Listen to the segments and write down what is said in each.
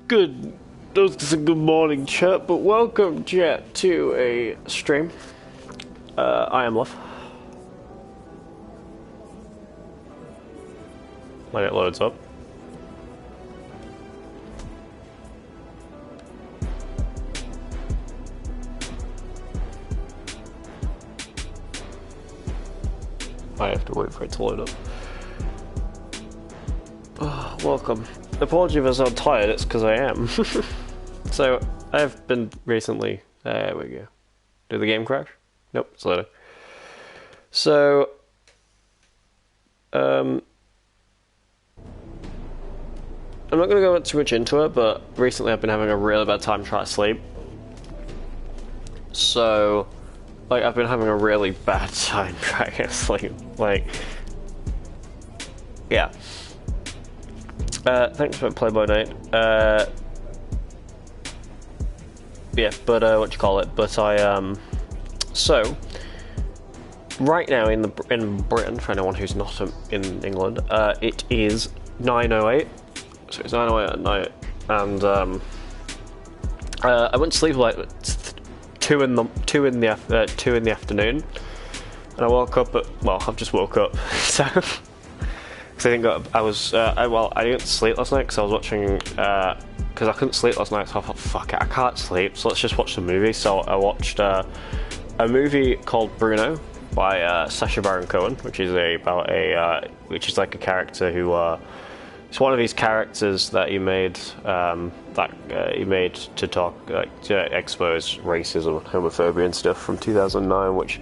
Good, good morning, chat, but welcome, chat, to a stream. I am Love. When it loads up. I have to wait for it to load up. Oh, welcome. Apology if I sound tired, it's because I am. So, I've been recently... There we go. Did the game crash? Nope, it's loading. So... I'm not going to go too much into it, but recently I've been having a really bad time trying to sleep. So... Like, I've been having a really bad time trying to sleep. Like... Yeah. Thanks for Playboy Night. Yeah, but what you call it? But I so right now in Britain, for anyone who's not in England, it is 9:08. So it's 9:08 at night, and I went to sleep like 2 in the afternoon, and I woke up at I've just woke up so. Because I didn't sleep last night because I was watching, because I couldn't sleep last night, so I thought, fuck it, I can't sleep, so let's just watch the movie. So I watched a movie called Bruno by Sacha Baron Cohen, which is which is like a character who, it's one of these characters that he made, he made to talk, to expose racism and homophobia and stuff from 2009, which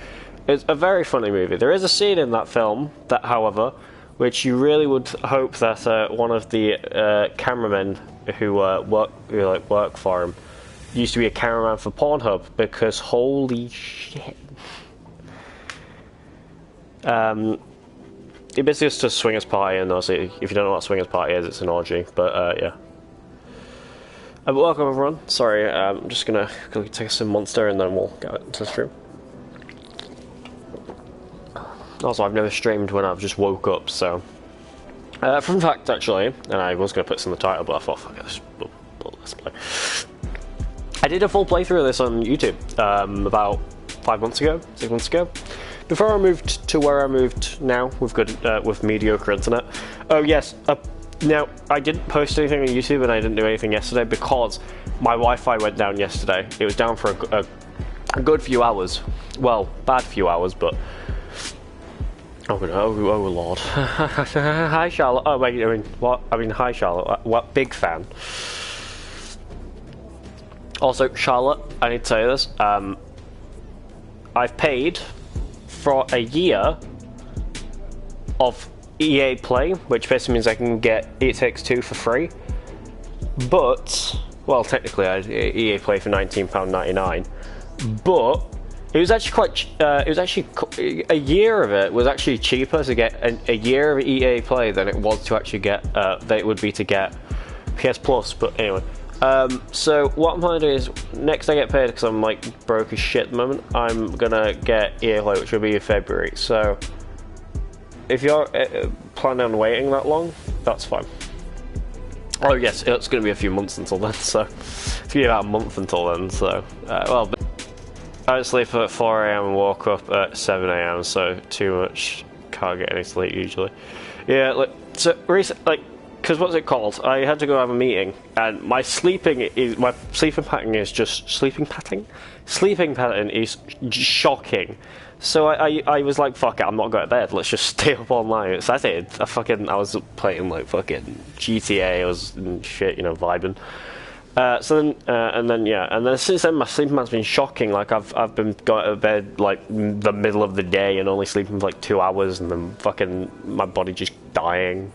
is a very funny movie. There is a scene in that film that, however, which you really would hope that one of the cameramen who work for him used to be a cameraman for Pornhub, because holy shit. It basically is just a swingers party, and obviously, if you don't know what a swingers party is, it's an orgy. But yeah. Welcome everyone. Sorry, I'm just gonna go take some Monster and then we'll get into the stream. Also, I've never streamed when I've just woke up, so... fun fact, actually, and I was going to put this in the title, but I thought, fuck it, let's play. I did a full playthrough of this on YouTube, about 6 months ago, before I moved to where I moved now, with mediocre internet. Oh yes, now, I didn't post anything on YouTube and I didn't do anything yesterday because my Wi-Fi went down yesterday. It was down for a good few hours. Well, bad few hours, but... Oh lord. Hi Charlotte. Oh wait, hi Charlotte. What big fan. Also, Charlotte, I need to tell you this. I've paid for a year of EA Play, which basically means I can get It Takes Two for free. But, well, technically I had EA Play for £19.99. But it was actually a year of it was actually cheaper to get a year of EA Play than it was to actually get that it would be to get PS Plus. But anyway, so what I'm gonna do is next I get paid, because I'm like broke as shit at the moment, I'm gonna get EA Play, which will be in February. So if you're planning on waiting that long, that's fine. Oh yes, it's gonna be a few months until then. So it's gonna be about a month until then. So well. I went to sleep at 4 AM and woke up at 7 AM, so too much, can't get any sleep usually. Yeah, so because what's it called? I had to go have a meeting, and my sleeping pattern is just sleeping pattern is shocking. So I was like, fuck it, I'm not going to bed, let's just stay up all night. So I did. I was playing like fucking GTA, I was and shit, vibing. So then since then my sleeping has been shocking. Like I've been going to bed like the middle of the day and only sleeping for like 2 hours, and then fucking my body just dying.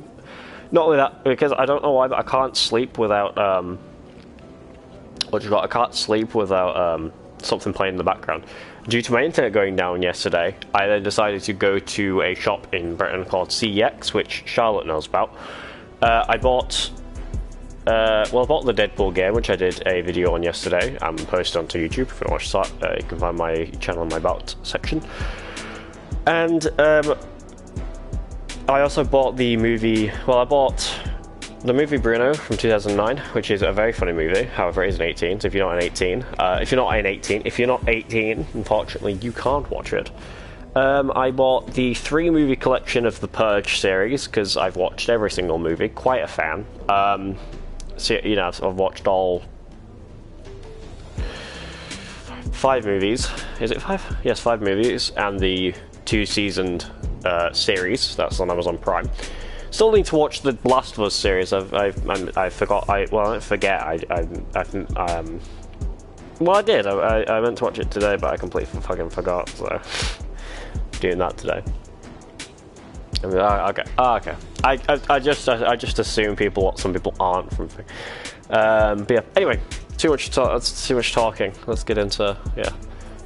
Not only that, because I don't know why, but I can't sleep without I can't sleep without something playing in the background. Due to my internet going down yesterday, I then decided to go to a shop in Britain called CEX, which Charlotte knows about. I bought the Deadpool game, which I did a video on yesterday. I'm posted onto YouTube. If you want to watch that, you can find my channel in my About section. And I also bought the movie. Well, I bought the movie Bruno from 2009, which is a very funny movie. However, it is an 18. So if you're not an 18, unfortunately, you can't watch it. I bought the 3-movie collection of the Purge series because I've watched every single movie. Quite a fan. So you know, I've watched all 5 movies. Is it 5? Yes, 5 movies, and the 2-seasoned series. That's on Amazon Prime. Still need to watch the Last of Us series. I forgot. Well, I didn't forget. Well, I did. I meant to watch it today, but I completely fucking forgot. So, doing that today. I mean, okay. Okay. I just assume some people aren't from. But yeah. Anyway, too much talk. That's too much talking. Let's get into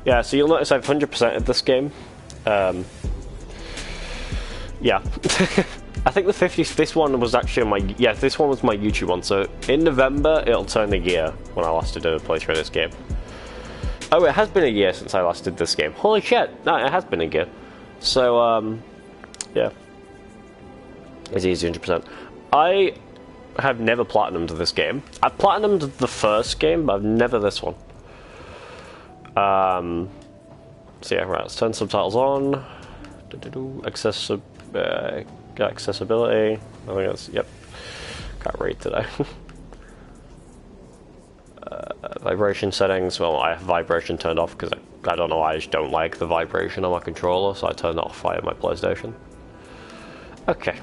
yeah. So you'll notice I've 100%ed this game. Yeah. I think this one was actually this one was my YouTube one, so in November it'll turn the year when I last did a playthrough of this game. Oh, it has been a year since I last did this game. Holy shit, no, it has been a year. So, yeah. It's easy, 100%. I have never platinumed this game. I've platinumed the first game, but I've never this one. So yeah, right, let's turn subtitles on. Accessibility. I think that's, yep. Can't read today. Vibration settings. Well, I have vibration turned off because I don't know why, I just don't like the vibration on my controller, so I turned it off via my PlayStation. Okay.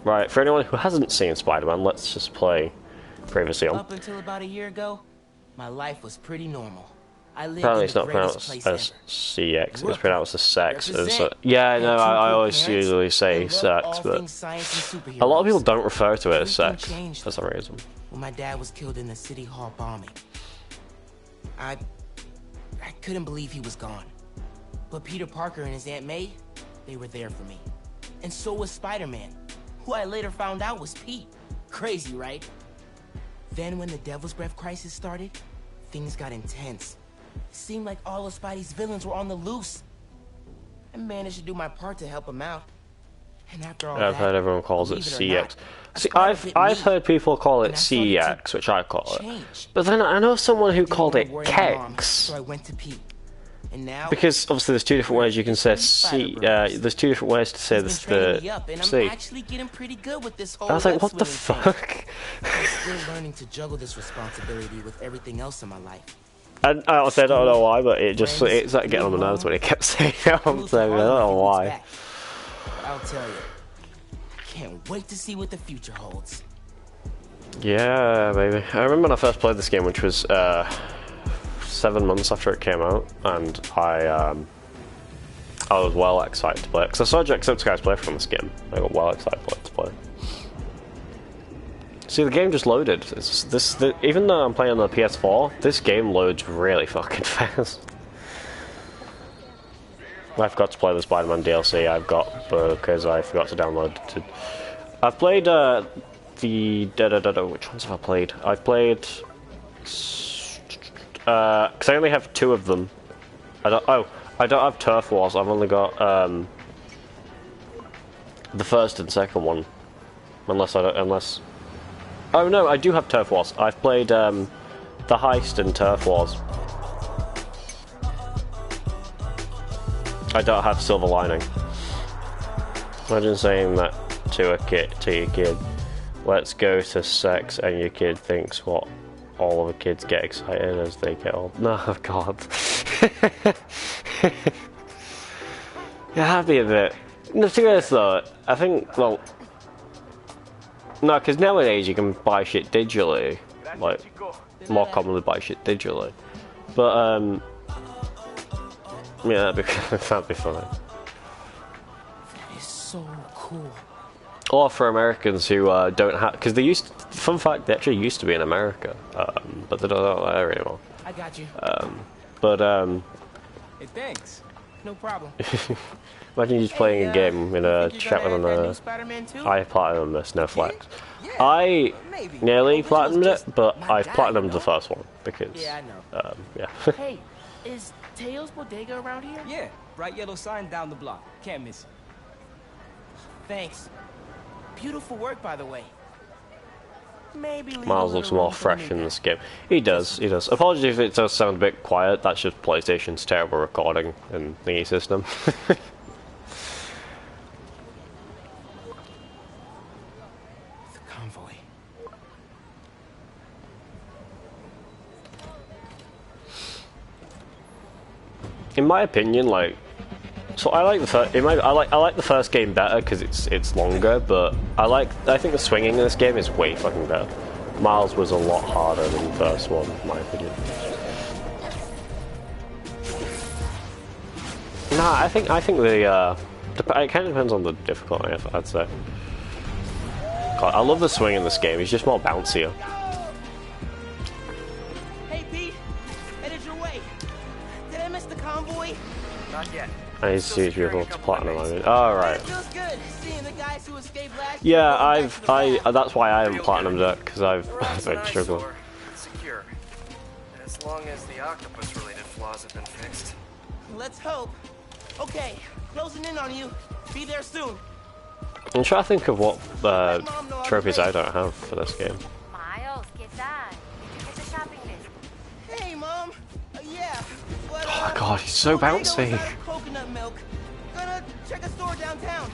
Right, for anyone who hasn't seen Spider-Man, let's just play previously on. Up until about a year ago, my life was pretty normal. Apparently it's not pronounced as CX, it's pronounced as sex. Yeah, no, I always usually say sex, but a lot of people don't refer to it as sex for some reason. When my dad was killed in the City Hall bombing, I couldn't believe he was gone. But Peter Parker and his Aunt May, they were there for me. And so was Spider-Man, who I later found out was Pete. Crazy, right? Then when the Devil's Breath crisis started, things got intense. It seemed like all of Spidey's villains were on the loose. I managed to do my part to help him out. And after all I've heard everyone calls it CX. See, I've heard people call it CX, which I call it. But then I know someone who called it KEX. So I went to Pete. And now, because obviously there's 2 different ways you can say C. There's 2 different ways to say the C. I'm actually getting pretty good with this whole I was like, what the fuck? I'm still learning to juggle this responsibility with everything else in my life. And I honestly don't know why, but it's like getting on my nerves when he kept saying it. I don't know why. I'll tell you, I can't wait to see what the future holds. Yeah, baby. I remember when I first played this game, which was 7 months after it came out, and I was well excited to play it because I saw Jacksepticeye's play from this game. I got well excited to play. See, the game just loaded. Even though I'm playing on the PS4, this game loads really fucking fast. I forgot to play the Spider-Man DLC I've got because I forgot to download it. I've played which ones have I played? I've played because I only have 2 of them. I don't have Turf Wars. I've only got the first and second one. Unless. Oh no, I do have Turf Wars. I've played the Heist and Turf Wars. I don't have Silver Lining. Imagine saying that to your kid. Let's go to sex, and your kid thinks what all of the kids get excited as they get old. No, God. Yeah, that'd be a bit. No, serious though. I think, well. No, because nowadays you can buy shit digitally. Like, more commonly buy shit digitally. But, yeah, that'd be funny. That is so cool. Or for Americans who don't have, because they fun fact, they actually used to be in America, but they don't know there anymore. I got you. Hey, thanks. No problem. Imagine you just playing a game in a chat with I platinumed this, no flex. I nearly platinumed it, but I platinumed the first one because, yeah, I know. Yeah. Hey, is Teo's Bodega around here? Yeah, bright yellow sign down the block. Can't miss it. Thanks. Beautiful work, by the way. maybe leave Miles a looks little more room for the fresh new in guy. this game. He does, he does. Apologies if it does sound a bit quiet, that's just PlayStation's terrible recording and thingy system. The convoy. In my opinion, like, so I like the first. I like the first game better because it's longer, but I think the swinging in this game is way fucking better. Miles was a lot harder than the first one, in my opinion. Nah, I think the it kind of depends on the difficulty, I'd say. God, I love the swing in this game. It's just more bouncier. Hey, Pete. Headed your way. Did I miss the convoy? Not yet. I need to see if you're able to platinum. I mean, oh, right. It feels good seeing the guys who escaped last Yeah, year go back to the that's why I haven't platinumed it, because I've been struggling. It's secure. And as long as the octopus-related flaws have been fixed. Let's hope. Okay, closing in on you. Be there soon. I'm trying to think of what trophies I don't have for this game. Miles, ¿qué tal? Did you get the shopping list? Hey, Mom. Yeah. But, Oh god, he's so bouncy. Coconut milk. Gonna check a store downtown.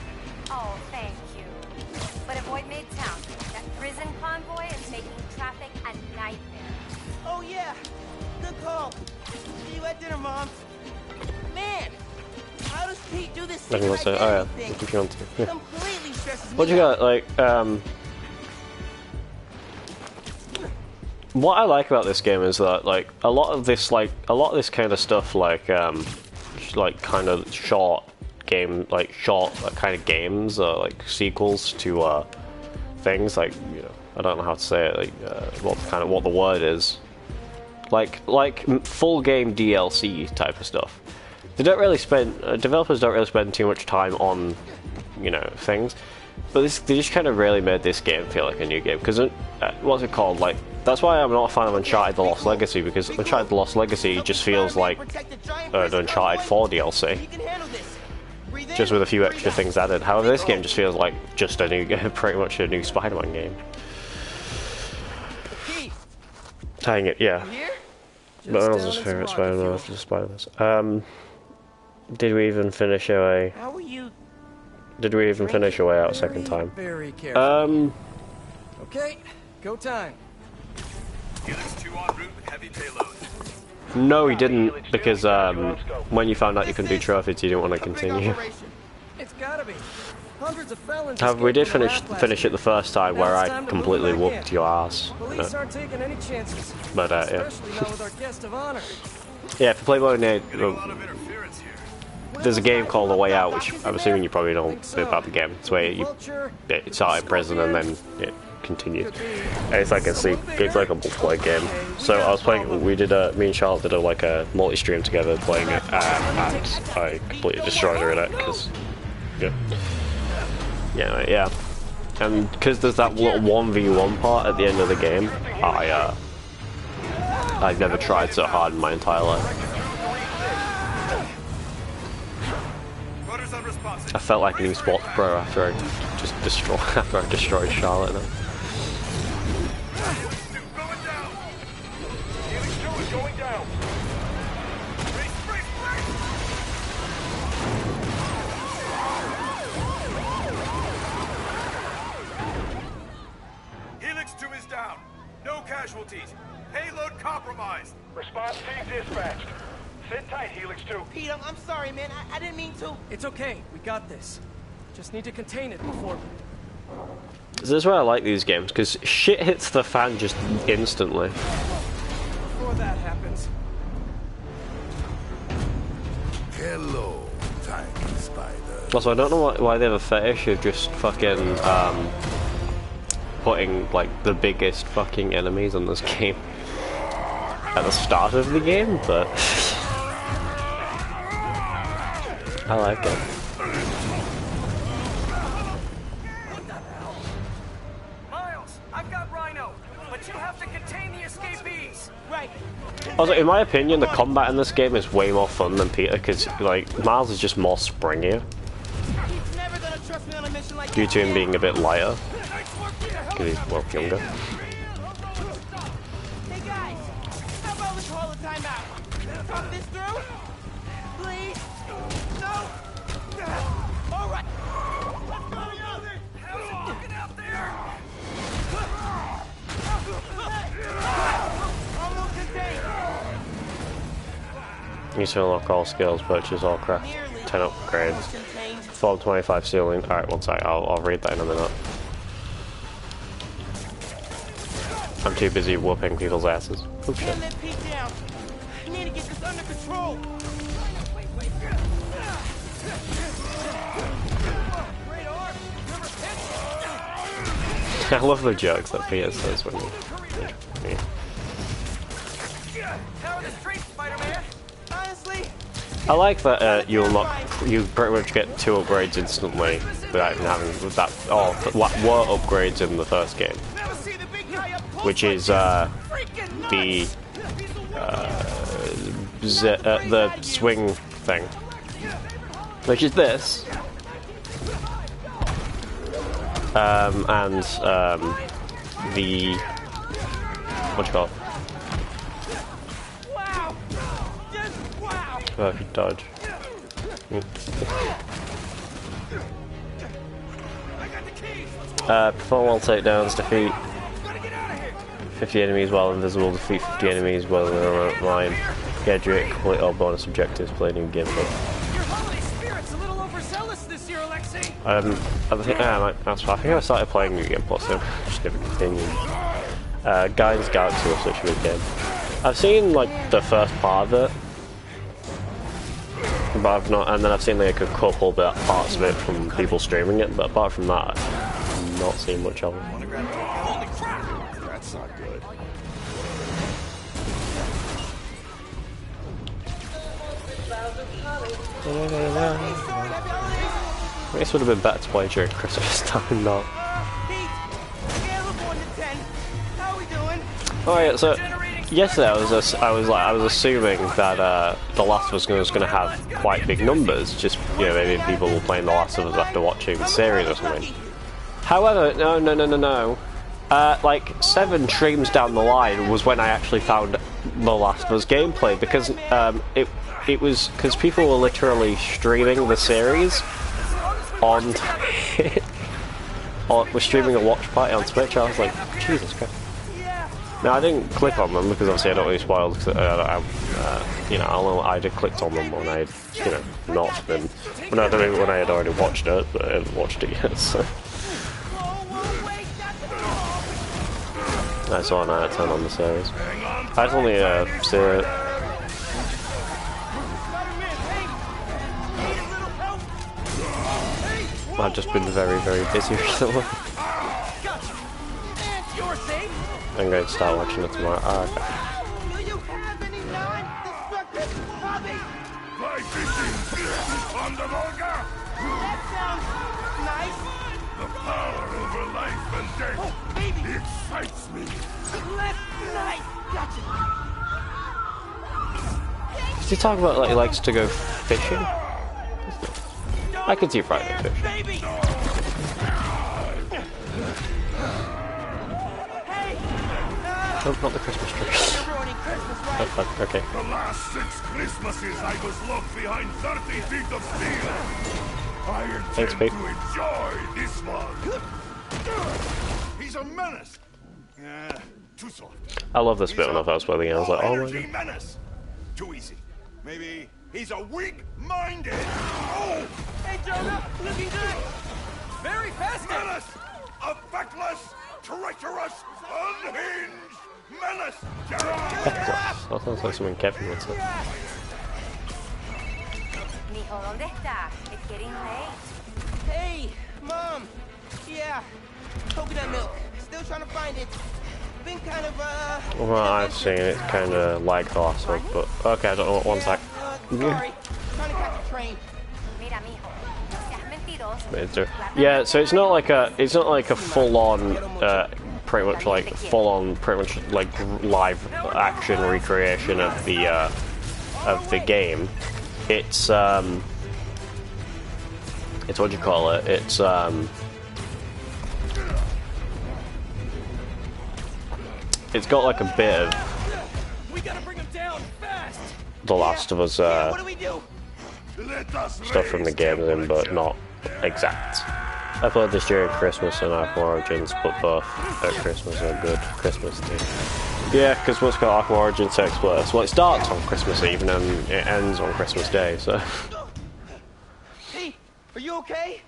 Oh, thank you. But avoid Midtown. That prison convoy is making traffic a nightmare. Oh yeah. Good call. See you at dinner, Mom. Man, how does Pete do this Let me secret say, oh yeah, identity if you want to. thing? Yeah. Completely stresses me What do you out. got, like, what I like about this game is that, like, a lot of this kind of stuff, like kind of short kind of games, like, sequels to, things, like, you know, I don't know how to say it, like, what the word is. Like full game DLC type of stuff. Developers don't really spend too much time on, you know, things. But they just kind of really made this game feel like a new game. Because, what's it called? Like, that's why I'm not a fan of Uncharted The Lost Legacy, because Uncharted The Lost Legacy just feels like an Uncharted 4 DLC. You can handle this. Breathe in. Just with a few extra things added. However, this game just feels like just a new, pretty much a new Spider-Man game. Pete, Tying it, yeah. here? But that was his favourite Spider-Man after Spider-Man. Did we even finish away? How are you? Did we even finish away out a second time? Very careful. Okay, go time. UC2 en route with heavy payload. No, he didn't, because when you found out you couldn't do trophies, you didn't want to continue. It's gotta be. Hundreds of felons. However, we did escaped from the finish lab last finish it week. the first time, Now where it's I time to completely move back whooped in. your ass. Police aren't taking any chances. But yeah. Especially not with our guest of honor. Yeah, for Playboy Nate, Getting a lot of interference here. there's a game called The Way Out, which I'm assuming you probably know a bit about the game. It's where you Vulture, start in prison and then it continues. And it's like a multiplayer game. So I was playing. Me and Charlotte did a multi-stream together playing it, and I completely destroyed her in it because, yeah. And because there's that little 1v1 part at the end of the game, I've never tried so hard in my entire life. Rudders unresponsive. I felt like an esports pro after I destroyed Charlotte. Going down. UC2 is going down. Brace. Helix 2 is down. No casualties. Payload compromised. Response team dispatched. Sit tight, Helix 2. Pete, I'm sorry, man. I didn't mean to. It's okay. We got this. Just need to contain it before. This is why I like these games, because shit hits the fan just instantly. Before that happens. Hello, tiny spider. Also, I don't know why they have a fetish of just fucking putting like the biggest fucking enemies on this game at the start of the game, but I like it. Miles, I've got Rhino, but you have to contain the escapees. Right. Also, in my opinion, the combat in this game is way more fun than Peter, because like Miles is just more springier Pete's never gonna trust me on a mission like due that. to him being a bit lighter, Nice work, Peter. Help because he's well younger. to call a timeout. Talk this through? Please? No? All right. Let's go, Yogi! How's it looking out there? Almost contained. You to unlock all skills, purchase all craft, 10 upgrades, form 25 ceiling. Alright, one sec, I'll read that in a minute. I'm too busy whooping people's asses. Oh shit. Can't let Pete down. I need to get this under control. Great arm. I love the jokes that Peter says when he... How are the streets, Spider-Man? Honestly, I like that you pretty much get 2 upgrades instantly without even having that. Oh, what were upgrades in the first game, never see the big guy up close. which is Freaking the the swing thing, which is this, and the what do you call it? Wow. Just wow. Perfect dodge. Perform all takedowns, defeat 50 enemies while invisible, defeat 50 enemies while they're online, graduate, complete all bonus objectives, play new game mode. Your holiday spirit's a little overzealous this year, Alexei. I think I started playing New Game Plus, so just never continued. Guardians Galaxy was such a good game. I've seen like the first part of it, but I've not, and then I've seen like a couple bit parts of it from people streaming it, but apart from that, I've not seen much of it. Holy crap! That's not good. I guess it would have been better to play during Christmas time, not. Pete, scale of 1 to 10. How we doing? Oh yeah, so yesterday I was assuming that The Last of Us was going to have quite big numbers, just maybe people were playing The Last of Us after watching the series or something. However, no. Like 7 streams down the line was when I actually found The Last of Us gameplay, because it was because people were literally streaming the series on or were streaming a watch party on Twitch. I was like, Jesus Christ. Now I didn't click on them because obviously I don't want to be spoiled. Because I just clicked on them when I, not been when I had already watched it, but I haven't watched it yet. So I saw a 9 out of 10 on the series. I'd only see it. I've just been very, very busy recently. I'm going to start watching it tomorrow. Oh, okay. Do you have any non-destructive hobbies? Fly fishing on the Volga. That sounds nice. The power over life and death. Oh, baby. Excites me. Less nice. Gotcha. Does he talk about like he likes to go fishing? I could see Friday fish. Baby. Oh, not the Christmas tree. You're ruining Christmas, right? Oh, okay. The last 6 Christmases I was locked behind 30 feet of steel. I intend Thanks, Pete. to enjoy this one. He's a menace. Too soft. I love this bit when I first played the game. I was like, oh my Energy god. menace. Too easy. Maybe he's a weak-minded. Oh! Hey, Jonah, looking good. Very festive. Menace! A feckless, treacherous, unhinged menace! That sounds like something Kevin would say. Mijo, ¿dónde está? It's getting late. Hey, Mom. Yeah, coconut milk. Still trying to find it. Been kind of, Well, I've seen it kind of like the last one, but okay, I don't know. One sec. Sorry. Trying to catch a train. Mira, mijo, no seas mentiroso. Yeah, so it's not like a full-on, pretty much like full-on, pretty much like live action recreation of the game. It's what do you call it? It's got like a bit of. We gotta bring him down. The Last of Us What do we do? stuff from the games in, but not exact. I played this during Christmas and Arkham Origins, but both at Christmas are good. Christmas Day. Yeah, because what's got Arkham Origins takes place? Well, it starts on Christmas Eve and then it ends on Christmas Day, so... Hey, are you okay?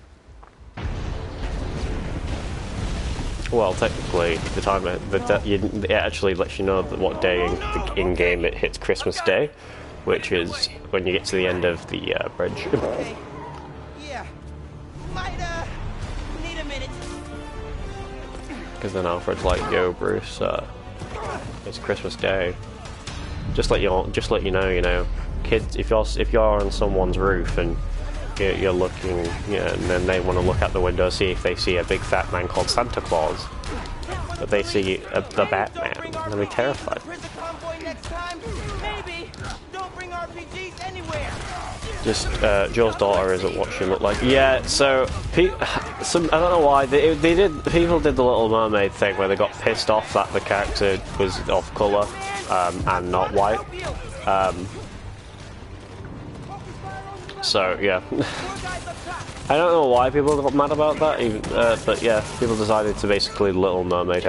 Well, technically, the time it actually lets you know that what day in game it hits Christmas Day, which is when you get to the end of the bridge. Okay. Yeah. Might need a minute. Because then Alfred's like, "Yo, Bruce, it's Christmas Day." Just let you know, kids. If you're on someone's roof and you're looking, and then they want to look out the window, see if they see a big fat man called Santa Claus, but they see the Batman, they'll be terrified. Just Joe's daughter isn't what she looked like. Yeah, so I don't know why people did the Little Mermaid thing where they got pissed off that the character was of colour and not white. So yeah, I don't know why people got mad about that, even, but yeah, people decided to basically Little Mermaid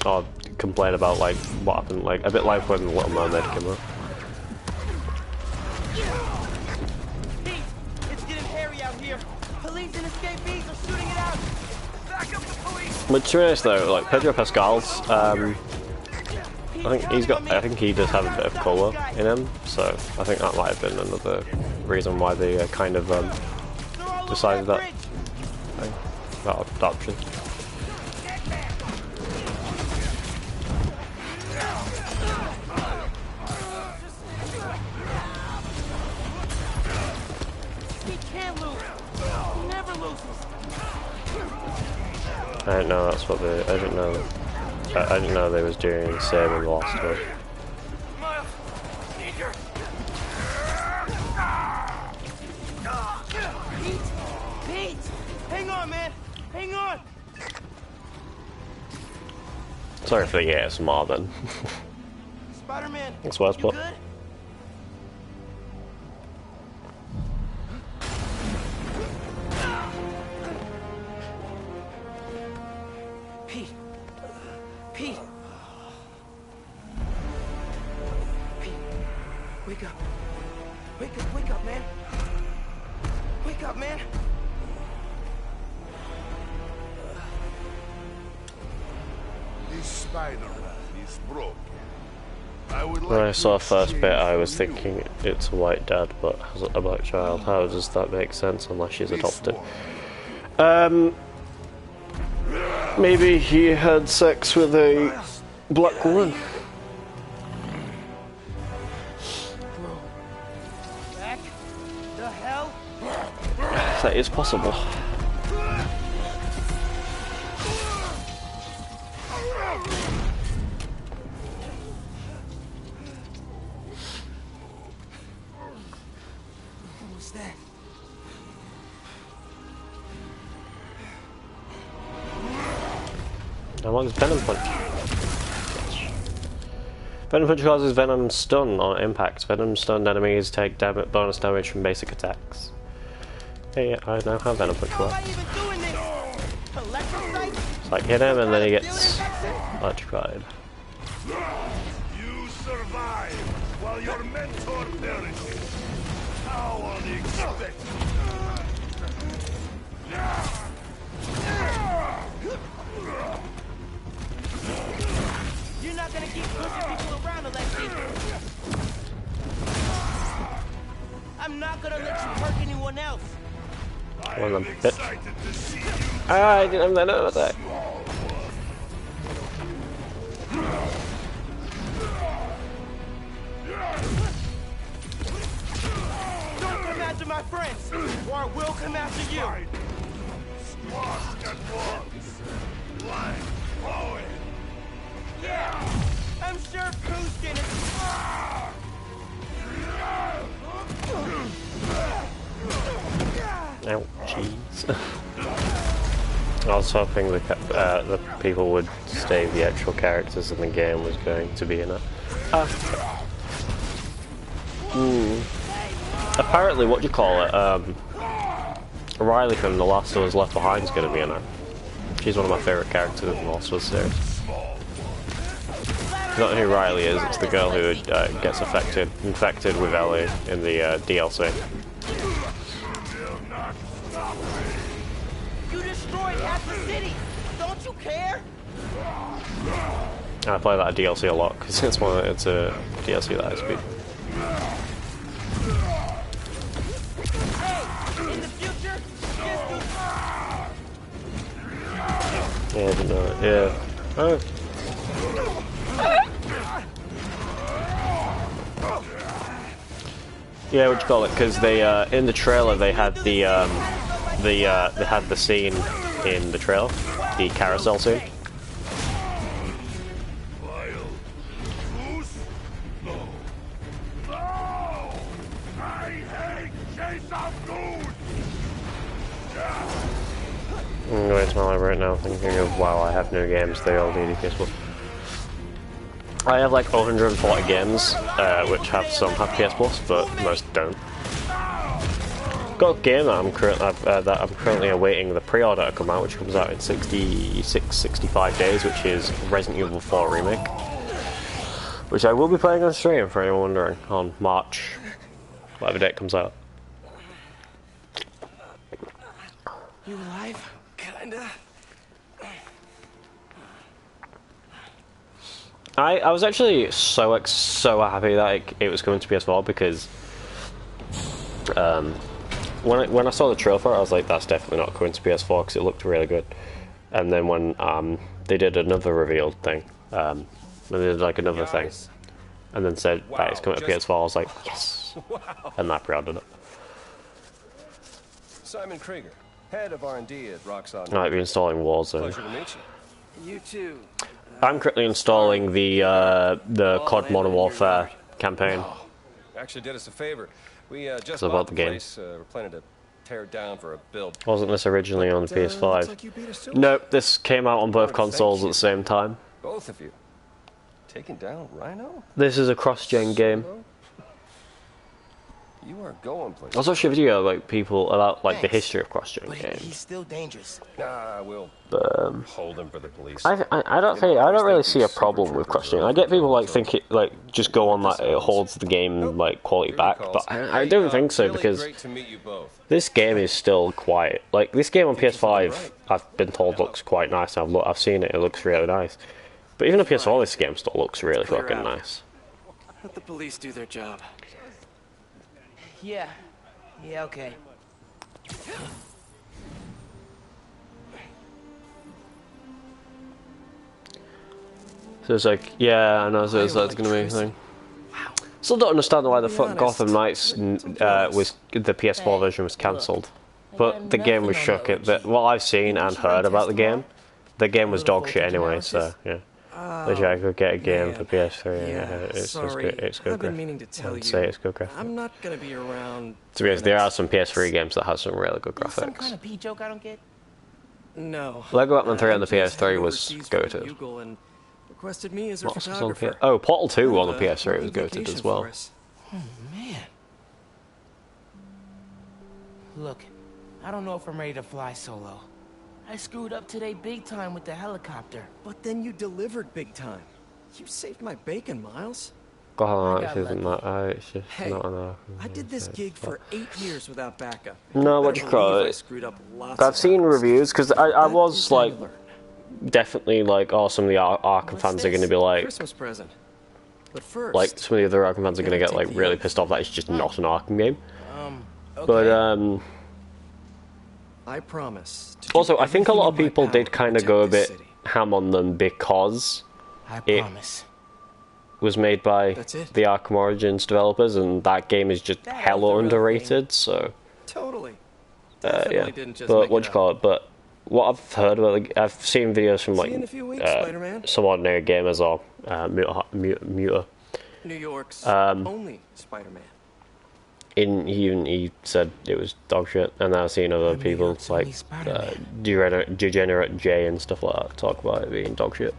or complain about like what happened, like a bit like when Little Mermaid came out. Pete, it's getting hairy out here. Police and escapees are shooting it out. Back up the police. But to be honest though, like Pedro Pascal's, I think he does have a bit of colour in him, so I think that might have been another reason why they kind of decided that thing, that option. He can't lose. He never loses. I didn't know that's what they. I didn't know they was doing the same in the last one. Miles, need your... Pete, hang on, man, hang on. Sorry for the ASMR then. Spider-Man, Thanks, Westport. you good? Pete. Pete! Pete, wake up. Wake up, man. Wake up, man. This Spider-Man is broken. I would like When I saw the first bit, I was thinking it's a white dad, but has a black child. How does that make sense unless she's adopted? Maybe he had sex with a black woman. Back the hell? That is possible. What was that? How long is Venom Punch? Venom Punch causes Venom stun on impact. Venom stunned enemies take bonus damage from basic attacks. Hey, I now have Venom Punch. How am I even doing this? Electrocyte? It's like hit him and then he gets electrified. You survive while your mentor perishes. How unexpected! You're not gonna keep pushing people around, Alexi. I'm not gonna let you hurt anyone else. One of them bitch. Ah, I didn't have that other attack. Don't come after my friends, or I will come after you. Squashed at once. Like Owen. Yeah, I'm sure Coonskin is... Ouchies. I was hoping the people would stay the actual characters in the game was going to be in it. Apparently, what do you call it? Riley from The Last of Us Left Behind is going to be in it. She's one of my favourite characters in The Last of Us series. If you don't know who Riley is, it's the girl who gets infected with Ellie in the DLC. You destroyed half the city. Don't you care? I play that DLC a lot because it's a DLC that I speak. Hey, in the future, Yeah, I didn't know it. Yeah. Oh. Yeah, what do you call it? Because they in the trailer they had they had the scene in the trailer, the carousel scene. I'm going to my library right now thinking of, wow, I have no games, they all need PS Plus. I have like 140 games, which some have PS Plus, but most don't. Got a game that I'm currently awaiting the pre-order to come out, which comes out in 65 days, which is Resident Evil 4 Remake. Which I will be playing on stream, for anyone wondering, on March, whatever date it comes out. You alive? Kinda. I was actually so happy that it was coming to PS4 because when I saw the trailer for it, I was like, that's definitely not coming to PS4 because it looked really good. And then when they did another revealed thing, they did like another thing, and then said that it's coming to PS4, I was like, yes, and I pre-ordered it. Simon Krieger, head of R&D at Roxxon. I might be installing Warzone. Pleasure to meet you. You too. I'm currently installing the COD Modern Warfare campaign. Actually did us a favor. We just about bought the the game. place. We're planning to tear it down for a build. Wasn't this originally on the PS5? Like you beat us to it. Nope, this came out on both consoles at the same time. Both of you. Taking down Rhino? This is a cross-gen game. You are going places. I was watching a video like people about like the history of cross-gen But games. he's still dangerous. Nah, we'll But hold him for the police. I don't really see a problem with cross-gen. I get people like think it like just go on that it holds the game like quality back, but I don't think so because Great to meet you both. this game is still quite like this game on PS5. I've been told looks quite nice. I've seen it. It looks really nice. But even on PS4, this game still looks really fucking nice. Let the police do their job. Yeah, okay. So it's like, yeah, I know. So it's like, it's gonna be a thing. Still don't understand why the fuck Gotham Knights was the PS4 version was cancelled, but the game was shook. What I've seen and heard about the game was dog shit anyway. So yeah. Wish I could get a game for PS3. It's good. It's good. I've been meaning to tell you. Say it's good graphics. I'm not gonna be around. To be honest, there are some PS3 games that have some really good Some kind graphics. of P joke I don't get. No. Lego Batman 3 on the I just PS3 headed was overseas for the goated. Bugle and requested me as her What else was on photographer. Oh, Portal 2 on the Kinda PS3 was vacation goated as for well. us. Man. Look, I don't know if I'm ready to fly solo. I screwed up today big time with the helicopter. But then you delivered big time. You saved my bacon, Miles. God, got it isn't lucky. that. It's just Hey, not enough. I did this gig for 8 years without backup. No, what do you Better call believe I it? screwed up lots I've of seen times. reviews because I That was is like how you learn. definitely like, oh, some of the Arkham What's fans are going to this? be like, Christmas present. But first, some of the other Arkham fans are going to get like take really the pissed off that it's just not an Arkham game. Okay. But I promise. to do also I think a lot of everything in my people power did to kind of protect go a this bit city. ham on them because I it- promise. was made by That's it. the Arkham Origins developers, and that game is just That hella was the real underrated. So Totally. yeah, Definitely didn't just but make what it do you up. call it? But what I've heard about, like, I've seen videos from See like you in a few weeks, Spider-Man. some ordinary gamers or Muta. New York's Um, only Spider-Man. He said it was dog shit, and I've seen other New people York's like only Spider-Man. Degenerate J and stuff like that talk about it being dog shit.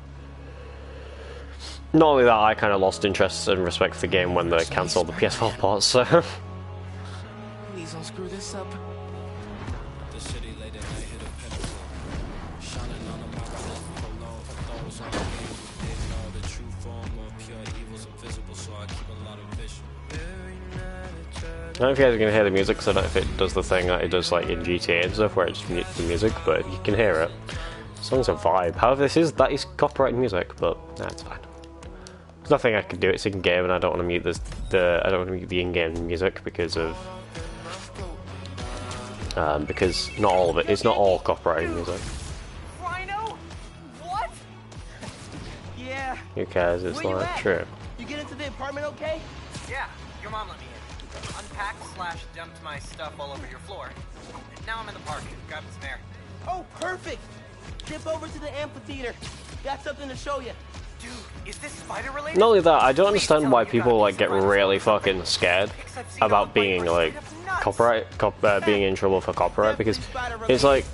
Not only that, I kind of lost interest and respect for the game when they cancelled the PS4 ports, so... Please don't screw this up. I don't know if you guys are going to hear the music, because I don't know if it does the thing that it does like in GTA and stuff, where it just mutes the music, but you can hear it. The song's a vibe. However, that is copyrighted music, but it's fine. There's nothing I can do. It's in game, and I don't want to mute I don't want to mute the in-game music because of because not all of it. It's not all copyrighted music. Rhino? What? Yeah. Who cares? It's Where you like at? true. You get into the apartment okay? Yeah, your mom let me in. Unpacked/dumped my stuff all over your floor. Now I'm in the park, grabbing some air. Oh, perfect. Dip over to the amphitheater. Got something to show you. Dude, is this spider related? Not only that, I don't understand why people like get really fucking scared about being like being in trouble for copyright, because it's like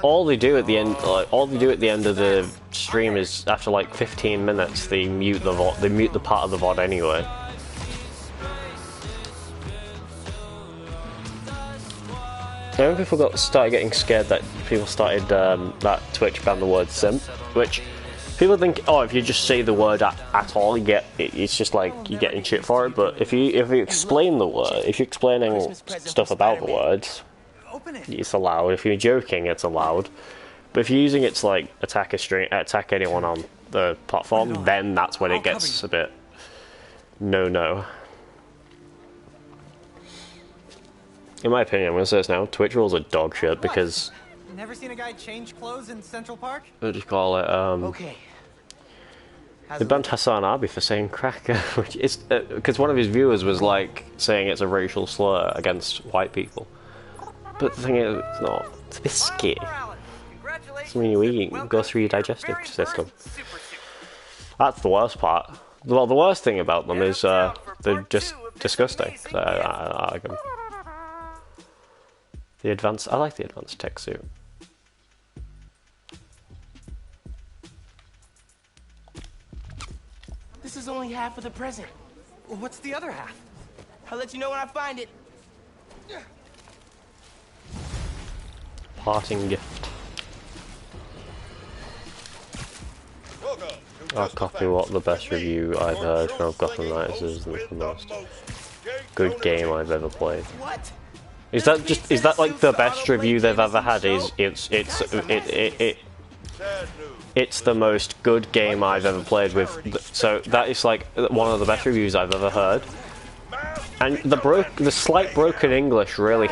all they do at the end, of the stream is after like 15 minutes they mute the part of the VOD anyway. When people started getting scared that people started that Twitch banned the word simp, which people think, oh, if you just say the word at all, it's just like you're getting shit for it. But if you explain the word, if you're explaining stuff about the words, it's allowed. If you're joking, it's allowed. But if you're using it to like attack anyone on the platform, then that's when it gets a bit no. In my opinion, I'm going to say this now, Twitch rules are dog shit because... Never seen a guy change clothes in Central Park? What do you call it? Okay. They banned Hassan Abi for saying cracker, which is... because one of his viewers was like, saying it's a racial slur against white people. But the thing is, it's not. It's a biscuit. It's when you eat, it goes through your digestive system. That's the worst part. Well, the worst thing about them is they're just disgusting. So I like them. I like the advanced tech suit. This is only half of the present. What's the other half? I'll let you know when I find it. Parting gift. I'll copy what the best review I've heard from Gotham Knights is, and the most good game I've ever played. What? Is that like the best review they've ever had? It's the most good game I've ever played with. So that is like one of the best reviews I've ever heard. And the slight broken English really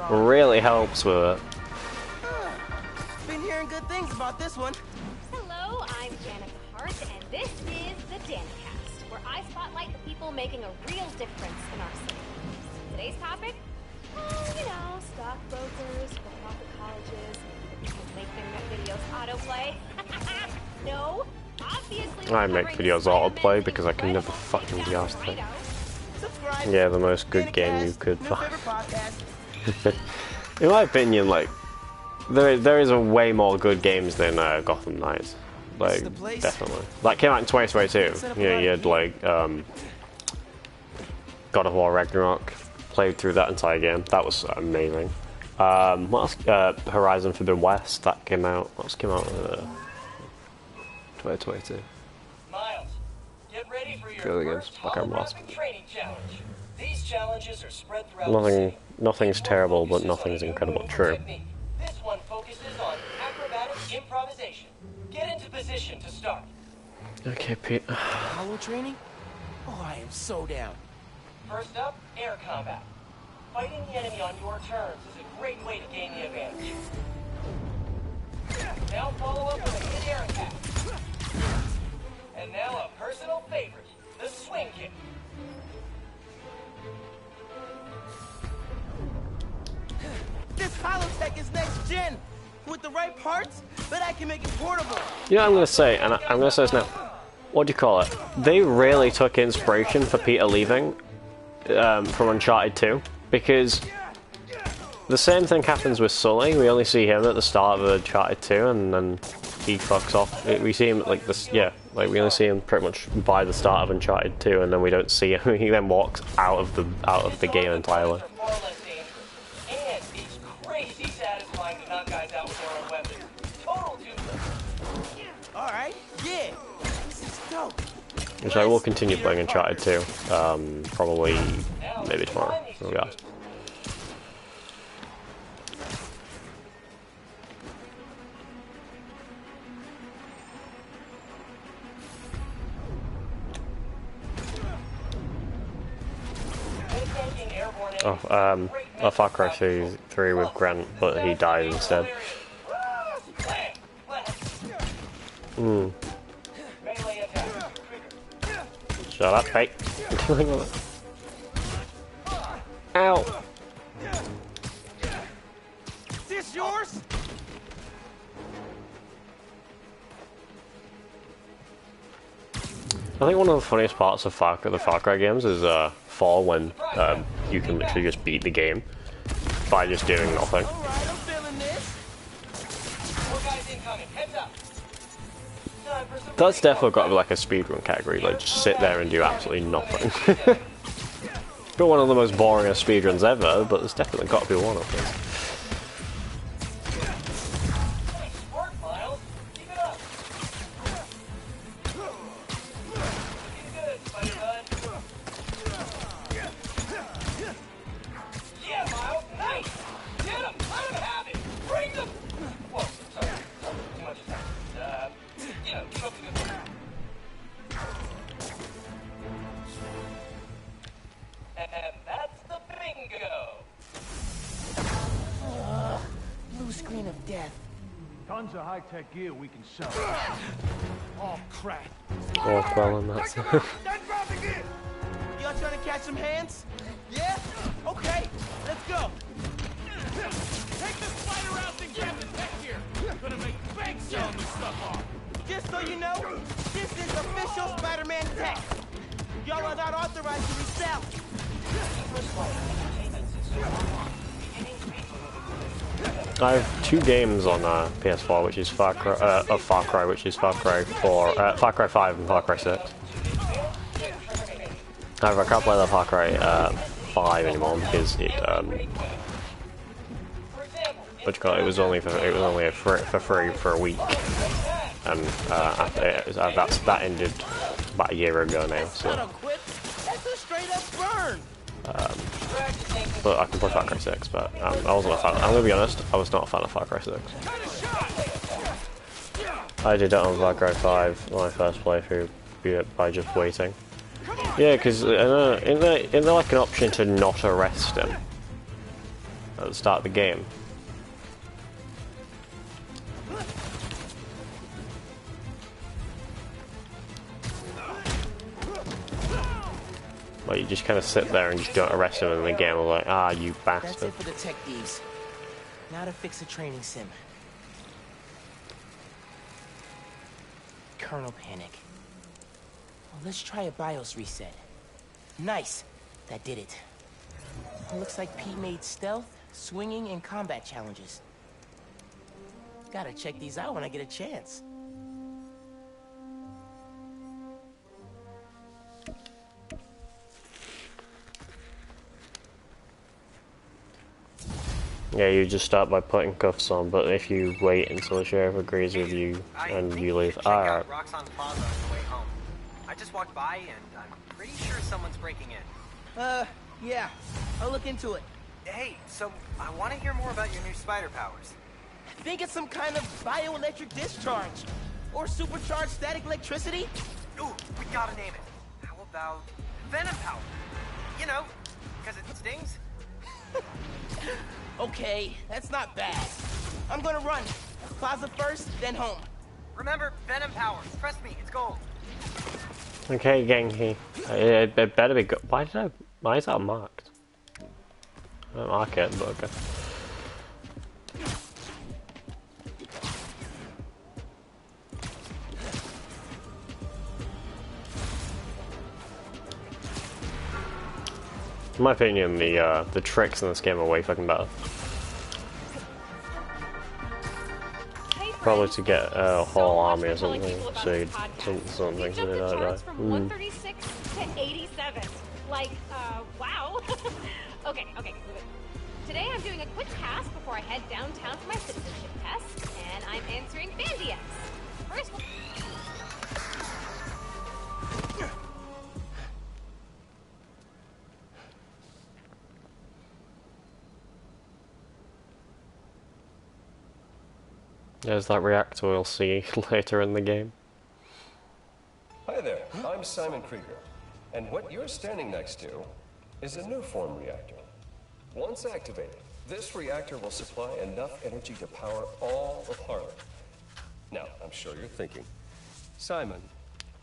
really helps with it. Been hearing good things about this one. Hello, I'm Janica Hart, and this is the DanCast, where I spotlight the people making a real difference in our city. Today's topic? You know, stockbrokers, for-profit colleges, people make their videos autoplay. No, obviously. I make videos autoplay because I can never fucking be asked that. Yeah, the most good game you could find. In my opinion, like, there is a way more good games than Gotham Knights. Like, definitely. That came out in 2022. You know, you had like God of War Ragnarok. Played through that entire game. That was amazing. What else? Horizon Forbidden West. That came out. What else came out? 2022. Miles, get ready for your Really good. first holographic training challenge. These challenges are spread throughout Nothing's terrible, but nothing's incredible true. This one focuses on acrobatic improvisation. Get into position to start. Okay, Pete. Hollow training? Oh, I am so down. First up, air combat. Fighting the enemy on your terms is a great way to gain the advantage. Now follow up with a hit air attack. And now a personal favorite, the swing kick. This Holotech is next gen. With the right parts, but I can make it portable. You know what I'm gonna say, and I'm gonna say this now. What do you call it? They really took inspiration for Peter leaving from Uncharted 2, because the same thing happens with Sully. We only see him at the start of Uncharted 2, and then he fucks off. We see him like this, yeah, like we only see him pretty much by the start of Uncharted 2, and then we don't see him. He then walks out of the game entirely. And it's crazy satisfying to knock guys out with their own weapons. Total two. Alright, yeah. This is dope. Which I will continue playing Uncharted 2, probably maybe tomorrow. Oh gosh. Oh, Far Cry 3 with Grant, but he died instead. Shut up, mate. Ow! Is this yours? I think one of the funniest parts of the Far Cry games is fall, when you can literally just beat the game by just doing nothing. Alright, I'm feeling this. More guys incoming. Heads up. Time for some That's definitely got to be like a speedrun category, like just sit there and do absolutely nothing. Not one of the most boring speedruns ever, but there's definitely got to be one of them. work, Miles. Keep it up. Looking good, Spider-Bud. Yeah, Miles. Nice. Get him. Let him have it. Bring them. Whoa, sorry. Too much attack. You know, keep up the good work. And that's the bingo. Blue screen of death. Tons of high-tech gear we can sell. Oh, crap. Oh, well, and that's Y'all trying to catch some hands? Yeah? Okay, let's go. Take the spider out and grab the tech gear. Gonna make bank selling this stuff off. Just so you know, this is official Spider-Man tech. Y'all are not authorized to resell. I have 2 games on PS4, which is Far Cry, which is Far Cry 4, Far Cry 5 and Far Cry 6. However, I can't play the Far Cry 5 anymore because it it was only for free for a week, and after that ended about a year ago now. So. That's a straight up burn. But I can play Far Cry 6, but I wasn't a fan. I'm gonna be honest, I was not a fan of Far Cry 6. I did it on Far Cry 5 my first playthrough by just waiting. Yeah, because isn't there like an option to not arrest him at the start of the game? Like you just kind of sit there and just don't arrest him in the game. I'm like, ah, you bastard. That's it for the tech thieves. Now to fix a training sim. Kernel panic. Well, let's try a BIOS reset. Nice. That did it. It looks like Pete made stealth, swinging, and combat challenges. Gotta check these out when I get a chance. Yeah, you just start by putting cuffs on, but if you wait until the sheriff agrees with you and you leave, alright. Roxxon Plaza on the way home. I just walked by and I'm pretty sure someone's breaking in. Yeah. I'll look into it. Hey, so I want to hear more about your new spider powers. I think it's some kind of bioelectric discharge. Or supercharged static electricity. Ooh, we gotta name it. How about Venom Power? You know, because it stings. Okay, that's not bad. I'm gonna run. Plaza first, then home. Remember, Venom Power. Trust me, it's gold. Okay, Genki. It better be good. Why is that marked? I don't mark it, but okay. In my opinion, the tricks in this game are way fucking better. Hey, Probably to get a whole army or telling something. people about So this podcast. something We so jumped they the don't charts die. from 136 to 87. Like, wow. Okay. Today I'm doing a quick task before I head downtown for my citizenship test, and I'm answering fan DMs. First, There's that reactor we'll see later in the game. Hi there, I'm Simon Krieger, and what you're standing next to is a new form reactor. Once activated, this reactor will supply enough energy to power all of Harlem. Now, I'm sure you're thinking, Simon,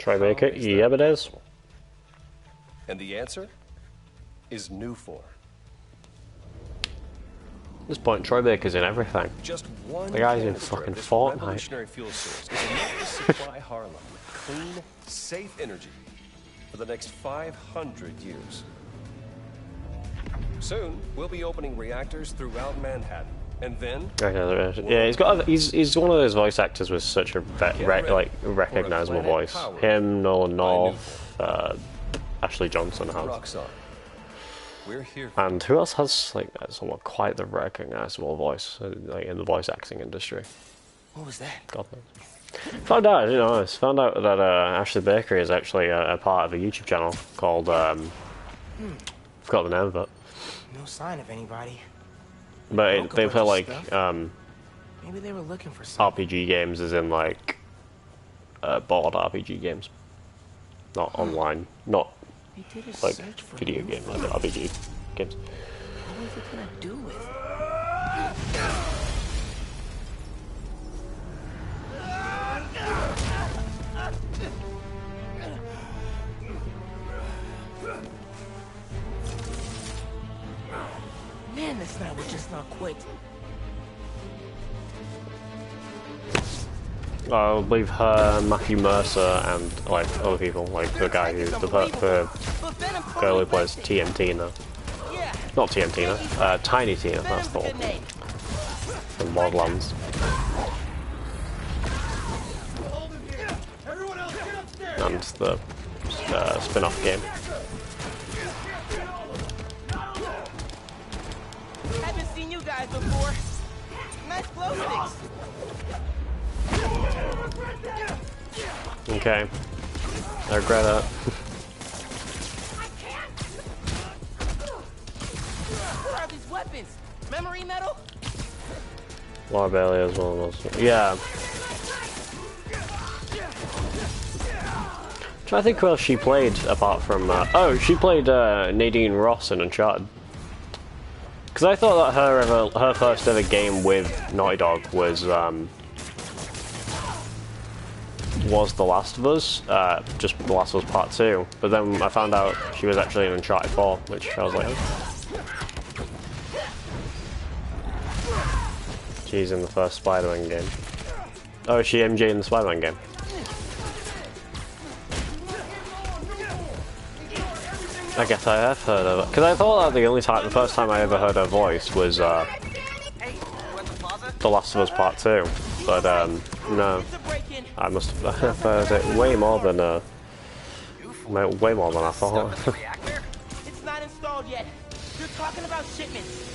Tribeca, yep it is. and the answer is new form. At this point, Tribeca's in everything. Just one The guy's in canister of fucking this Fortnite. revolutionary fuel source is enough to supply Harlem with clean, safe energy for the next 500 years. Soon, we'll be opening reactors throughout Manhattan, and then Yeah, he's one of those voice actors with such a recognizable voice. Him, Nolan North, Ashley Johnson has. Roxanne. We're here. And who else has like somewhat quite the recognizable voice like in the voice acting industry? What was that? God knows. Found out that Ashley Bakery is actually a part of a YouTube channel called forgot the name of it. No sign of anybody. But they play like Maybe they were looking for something. RPG games, as in like board RPG games, not online, not They did a like search for video new game, like form. RPG games. What was it gonna do with it? Man, this night would just not quit. I believe her, Matthew Mercer, and like other people, like the guy who the girl who plays TNT now. Not TNT, Tiny Tina. That's the one from Borderlands. And the spin-off game. Haven't seen you guys before. Nice glow sticks. Okay. I regret it. What are these weapons? Memory metal? Laura Bailey as well. Also. Yeah. I think who else she played apart from she played Nadine Ross in Uncharted. Because I thought that her first ever game with Naughty Dog was The Last of Us, just The Last of Us Part 2. But then I found out she was actually in Uncharted 4, which I was like, she's in the first Spider-Man game. Oh, is she MJ in the Spider-Man game? I guess I have heard of it. Because I thought that the first time I ever heard her voice was The Last of Us Part 2. But no. I must have heard it way more than I thought. It's not installed yet. You're talking about shipments.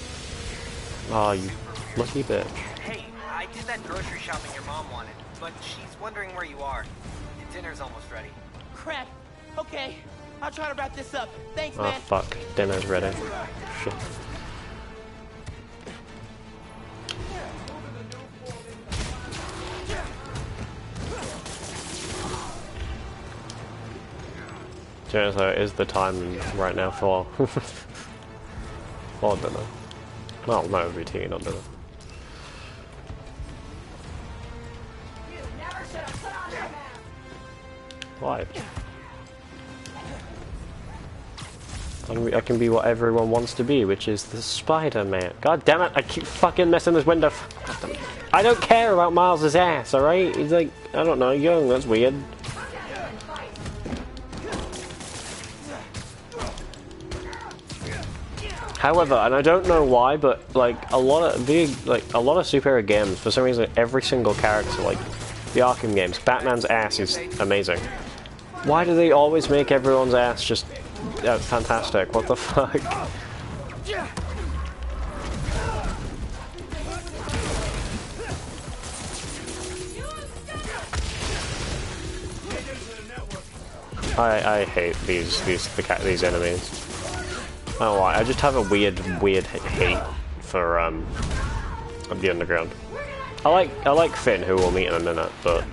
Oh, you lucky bitch. Hey, I did that grocery shopping your mom wanted, but she's wondering where you are. Dinner's almost ready. Crap. Okay, I'll try to wrap this up. Thanks, Oh man. fuck, dinner's ready. Shit. So it is the time right now for for dinner. Well, no, routine on dinner. Why? I can be what everyone wants to be, which is the Spider-Man. God damn it, I keep fucking messing this window. I don't care about Miles' ass, alright? He's like, I don't know, young, that's weird. However, and I don't know why, but like a lot of superhero games, for some reason, every single character, like the Arkham games, Batman's ass is amazing. Why do they always make everyone's ass just fantastic? What the fuck? I hate these enemies. I don't know why. I just have a weird hate for the underground. I like Finn, who we'll meet in a minute, but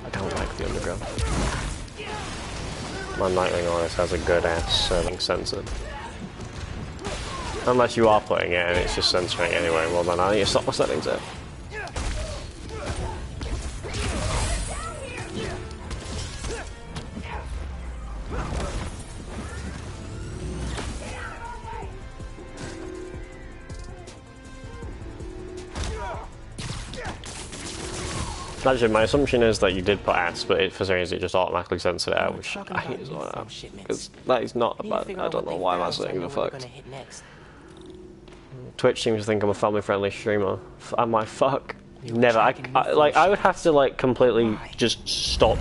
I don't like the underground. My Nightwing always has a good ass serving censored. Unless you are putting it and it's just censoring anyway. Well then I need to stop my settings there. Actually, my assumption is that you did put ass, but for some reason it just automatically censored it out, which I hate as well. Because that is not bad. I don't know why I'm saying the fuck. Twitch seems to think I'm a family-friendly streamer. Am I? Fuck. Never. I would have to like completely just stop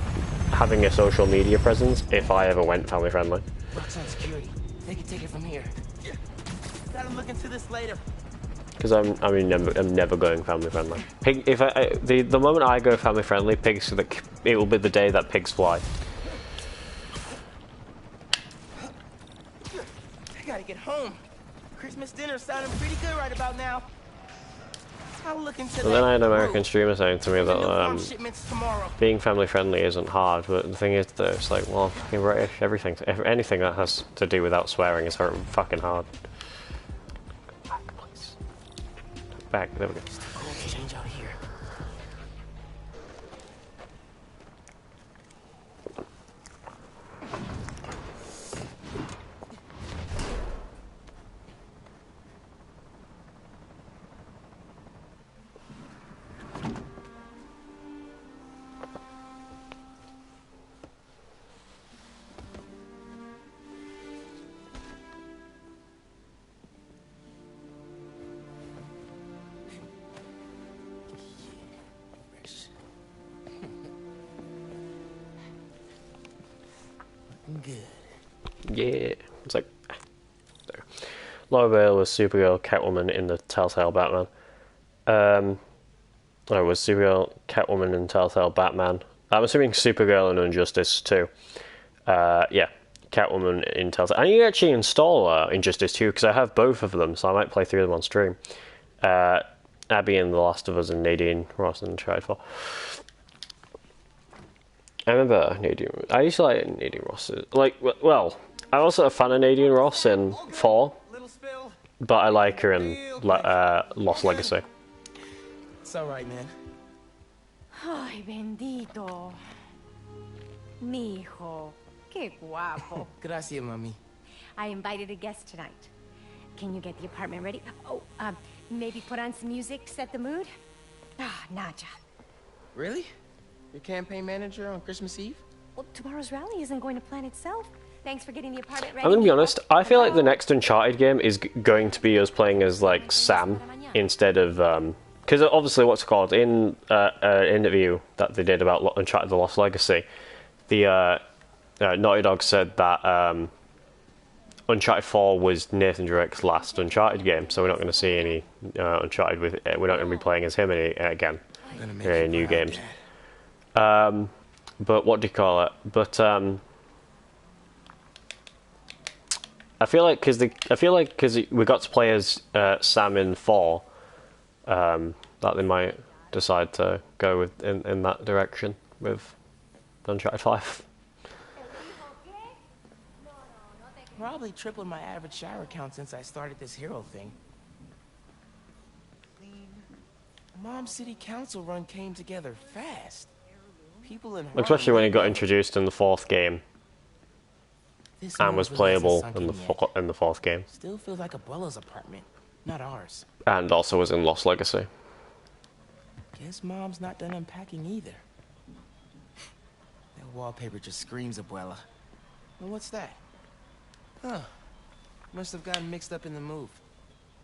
having a social media presence if I ever went family-friendly. Roxanne security. They can take it from here. Gotta look into this later. Because I'm never going family friendly. The moment I go family friendly, it will be the day that pigs fly. I gotta get home. Christmas dinner's sounding pretty good right about now. I'll look into And then I had an American streamer saying to me that being family friendly isn't hard, but the thing is that it's like, well, fucking British, anything that has to do without swearing is fucking hard. Back, there we go. Change out here. Good. Yeah. It's like there. Laura Bale was Supergirl, Catwoman in the Telltale Batman. I was Supergirl, Catwoman in Telltale Batman. I'm assuming Supergirl and Injustice 2. Yeah, Catwoman in Telltale. I need to actually install Injustice 2 because I have both of them, so I might play through them on stream. Abby in The Last of Us and Nadine Ross in Skyfall. I remember Nadine. I used to like Nadine Ross. Well, I'm also a fan of Nadine Ross in 4, but I like her in Lost Legacy. It's alright, man. Ay, bendito. Mi hijo. Qué guapo. Gracias, mami. I invited a guest tonight. Can you get the apartment ready? Oh, maybe put on some music, set the mood? Ah, Naja. Really? Your campaign manager on Christmas Eve? Well, tomorrow's rally isn't going to plan itself. Thanks for getting the apartment ready. I'm gonna be honest, I feel like the next Uncharted game is going to be us playing as, like, Sam instead of, because obviously, what's it called? In an interview that they did about Uncharted The Lost Legacy, the Naughty Dog said that Uncharted 4 was Nathan Drake's last Uncharted game, so we're not going to see any Uncharted with, we're not going to be playing as him again in new games. But what do you call it? But I feel like because we got to play as Sam in 4, that they might decide to go with in that direction with Uncharted 5. Probably tripled my average shower count since I started this hero thing. Mom City Council run came together fast. People in Harlem, especially when he got introduced in the 4th game and was playable in the 4th game. Still feels like Abuela's apartment, not ours. And also was in Lost Legacy. Guess Mom's not done unpacking either. That wallpaper just screams Abuela. Well, what's that? Huh. Must have gotten mixed up in the move.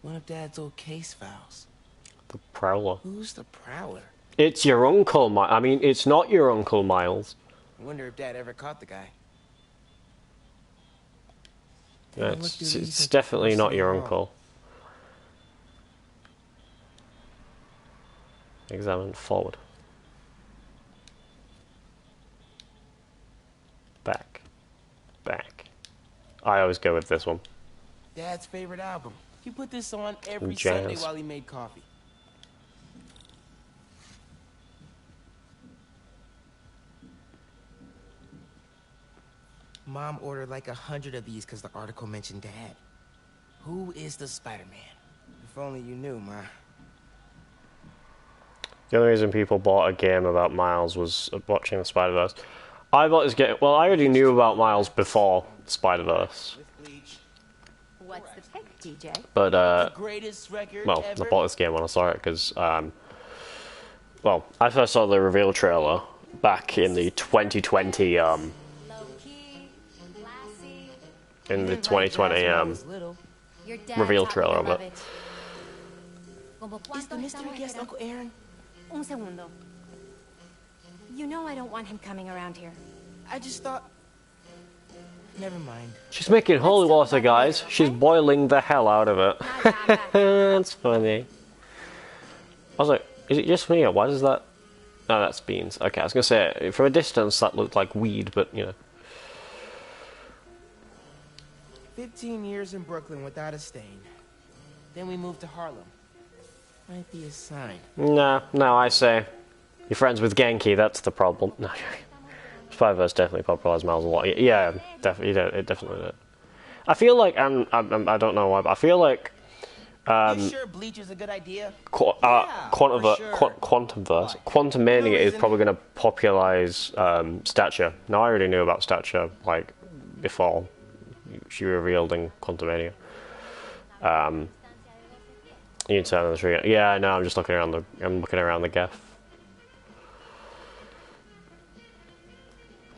One of Dad's old case files. The Prowler. Who's the Prowler? It's your uncle, I mean, it's not your Uncle Miles. I wonder if Dad ever caught the guy. Yeah, it's definitely not your uncle. Examine forward. Back. Back. I always go with this one. Dad's favorite album. He put this on every Jazz. Sunday while he made coffee. Mom ordered like 100 of these because the article mentioned Dad. Who is the Spider-Man? If only you knew, Ma. The only reason people bought a game about Miles was watching the Spider-Verse. I bought this game... Well, I already knew about Miles before Spider-Verse. What's the pick, DJ? But, greatest record well, ever. I bought this game when I saw it because, well, I first saw the reveal trailer back in the 2020, in the 2020, reveal trailer of it. Is the mystery guest Uncle Aaron? Un segundo. You know I don't want him coming around here. I just thought... Never mind. She's making holy water, guys. She's boiling the hell out of it. That's funny. I was like, is it just me or why does that... No, that's beans. Okay, I was gonna say, from a distance that looked like weed, but, you know. 15 years in Brooklyn without a stain. Then we moved to Harlem. Might be a sign. No, I say, you're friends with Genki, that's the problem. No, Spider-Verse definitely popularized Miles a lot. Yeah, definitely, it definitely did. I feel like, and I don't know why, but I feel like... you sure Bleach is a good idea? Quantumania is probably going to popularize Stature. Now, I already knew about Stature, like, before she revealed in Quantumania. You can turn on the tree. Yeah, I know. I'm just looking around the gaff.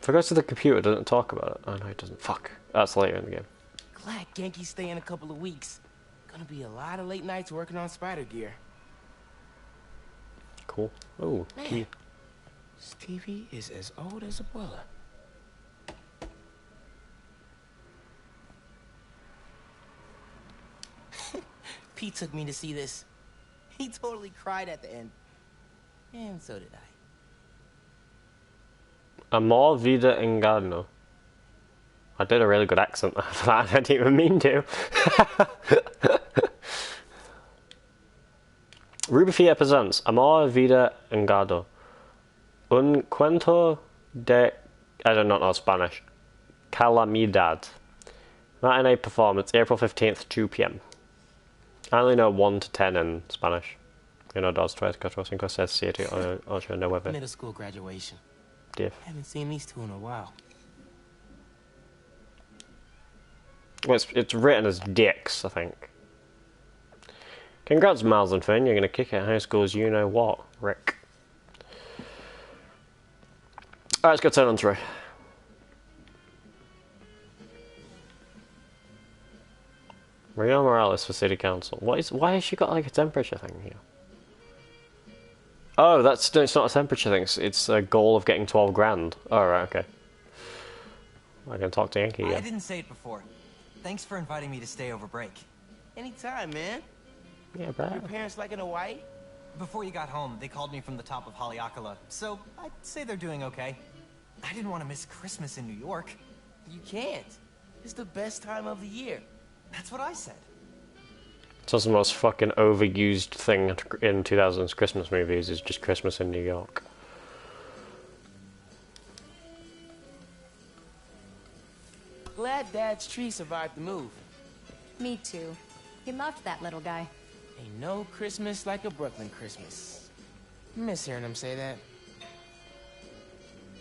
If I go to the computer, it doesn't talk about it. Oh no, it doesn't. Fuck. That's later in the game. Glad Genki's staying a couple of weeks. Gonna be a lot of late nights working on spider gear. Cool. Oh, key. Stevie is as old as Abuela. Pete took me to see this. He totally cried at the end. And so did I. Amor, vida, engaño. I did a really good accent after that. I didn't even mean to. Ruby Fia presents Amor, vida, engaño. Un cuento de... I do not know Spanish. Calamidad. Matinee performance, April 15th, 2 p.m. I only know 1 to 10 in Spanish. 1, 2, 3, 4, 5, 6, 7, 8, 9. Middle school graduation. Diff. Haven't seen these two in a while. Well, it's written as dicks, I think. Congrats, Miles and Finn. You're going to kick at high school's you-know-what, Rick. Alright, let's go turn on 3. Maria Morales for City Council. Why has she got like a temperature thing here? Oh, it's not a temperature thing. It's a goal of getting 12 grand. Oh, right, okay. I can talk to Yankee again. I didn't say it before. Thanks for inviting me to stay over break. Anytime, man. Yeah, bro. Your parents liking Hawaii? Before you got home, they called me from the top of Haleakala, so I'd say they're doing okay. I didn't want to miss Christmas in New York. You can't. It's the best time of the year. That's what I said. It's the most fucking overused thing in 2000s Christmas movies is just Christmas in New York. Glad Dad's tree survived the move. Me too. He loved that little guy. Ain't no Christmas like a Brooklyn Christmas. Miss hearing him say that.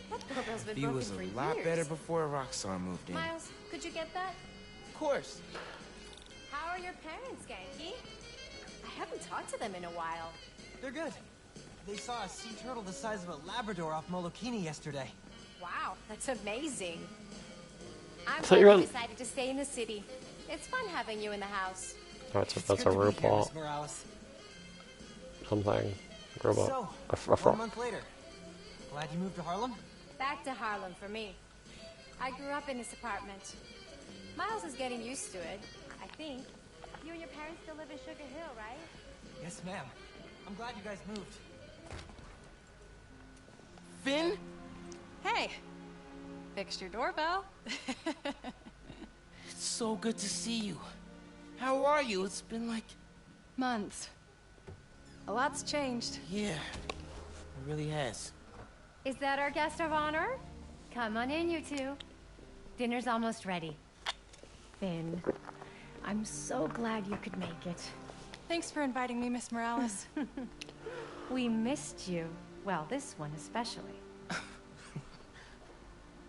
That doorbell's been He broken was for a lot years. better before Roxxon moved in. Miles, could you get that? Of course. How are your parents, Genki? I haven't talked to them in a while. They're good. They saw a sea turtle the size of a Labrador off Molokini yesterday. Wow, that's amazing. I'm thought glad you were you on- decided to stay in the city. It's fun having you in the house. Oh, that's a robot. Morales. Something. Robot. So, A frog. 1 month later. Glad you moved to Harlem? Back to Harlem for me. I grew up in this apartment. Miles is getting used to it, I think. You and your parents still live in Sugar Hill, right? Yes, ma'am. I'm glad you guys moved. Finn? Hey, fixed your doorbell. It's so good to see you. How are you? It's been like... months. A lot's changed. Yeah, it really has. Is that our guest of honor? Come on in, you two. Dinner's almost ready. Finn, I'm so glad you could make it. Thanks for inviting me, Miss Morales. We missed you. Well, this one especially.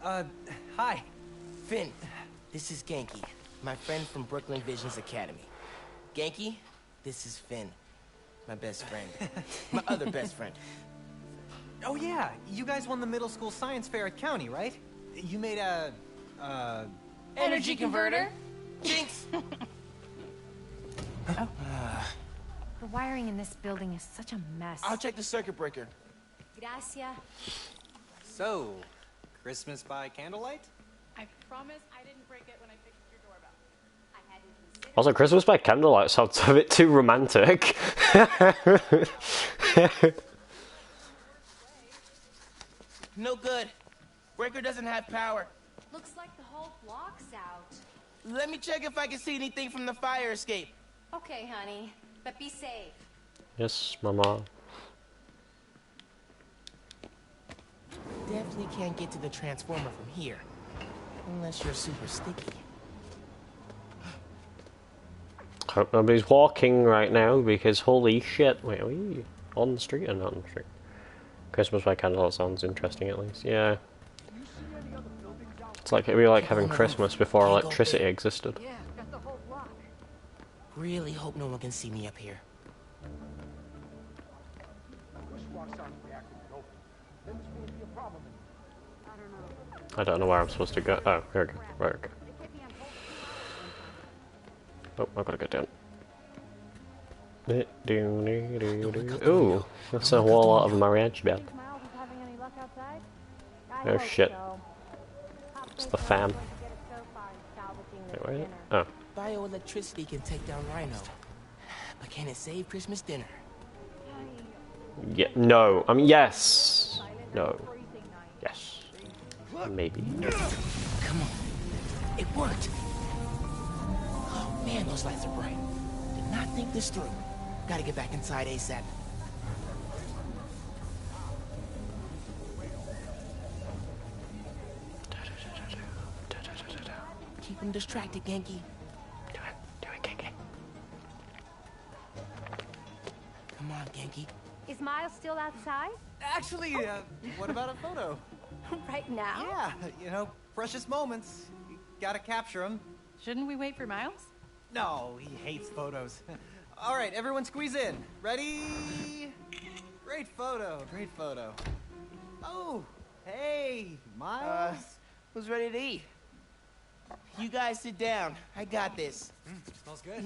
Hi. Finn, this is Genki, my friend from Brooklyn Visions Academy. Genki, this is Finn, my best friend. My other best friend. Oh yeah, you guys won the middle school science fair at County, right? You made a... Energy converter? Jinx! The wiring in this building is such a mess. I'll check the circuit breaker. Gracias. So, Christmas by candlelight? I promise I didn't break it when I fixed your doorbell. I hadn't considered... Also, Christmas by candlelight sounds a bit too romantic. No good. Breaker doesn't have power. Looks like the whole block's out. Let me check if I can see anything from the fire escape. Okay, honey, but be safe. Yes, Mama. Definitely can't get to the transformer from here. Unless you're super sticky. Hope nobody's walking right now because holy shit. Wait, are we on the street or not on the street? Christmas by candlelight sounds interesting at least. Yeah. It's like it'd be like having Christmas before electricity existed. Yeah, got the whole block. Really hope no one can see me up here. I don't know where I'm supposed to go. Oh, here we go. Right, okay. Oh, I've got to go down. Ooh, that's a whole lot of mariachi band. Oh shit. It's the fam. Wait, where is it? Oh. Bioelectricity can take down Rhino. But can it save Christmas dinner? Yeah, no. I mean, yes. No. Yes. Maybe. Come on. It worked. Oh man, those lights are bright. Did not think this through. Gotta get back inside ASAP. Keep him distracted, Genki. Do it, Genki. Come on, Genki. Is Miles still outside? Actually, what about a photo? Right now? Yeah, you know, precious moments. You gotta capture them. Shouldn't we wait for Miles? No, he hates photos. All right, everyone squeeze in. Ready? Great photo, great photo. Oh, hey, Miles. Who's ready to eat? You guys sit down. I got this. Smells good.